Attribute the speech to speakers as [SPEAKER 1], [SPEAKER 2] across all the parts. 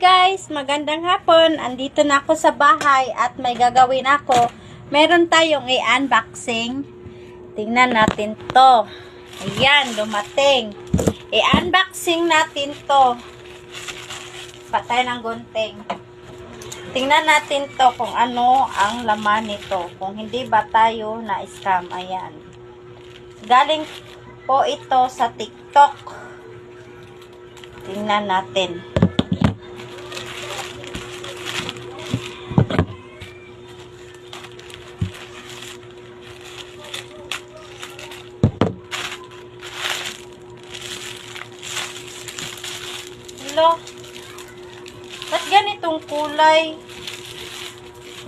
[SPEAKER 1] guys, magandang hapon. Andito na ako sa bahay at may gagawin ako. Meron tayong i-unboxing. Tingnan natin to. Ayan, dumating. I-unboxing natin to. Patay ng gunting. Tingnan natin to kung ano ang laman nito. Kung hindi ba tayo na-scam. Ayan. Galing po ito sa TikTok. Tingnan natin. Hello? Ba't ganitong kulay?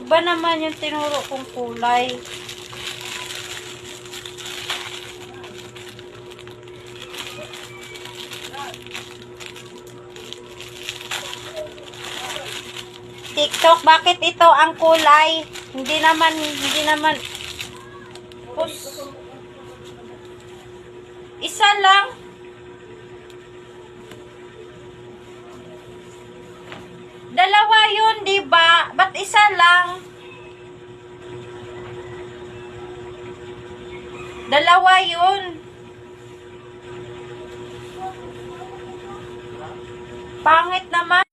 [SPEAKER 1] Iba naman yung tinuro kong kulay. TikTok, bakit ito ang kulay? Hindi naman. Pus. Isa lang. Dalawa yun, di ba? Ba't isa lang? Dalawa yun. Pangit naman.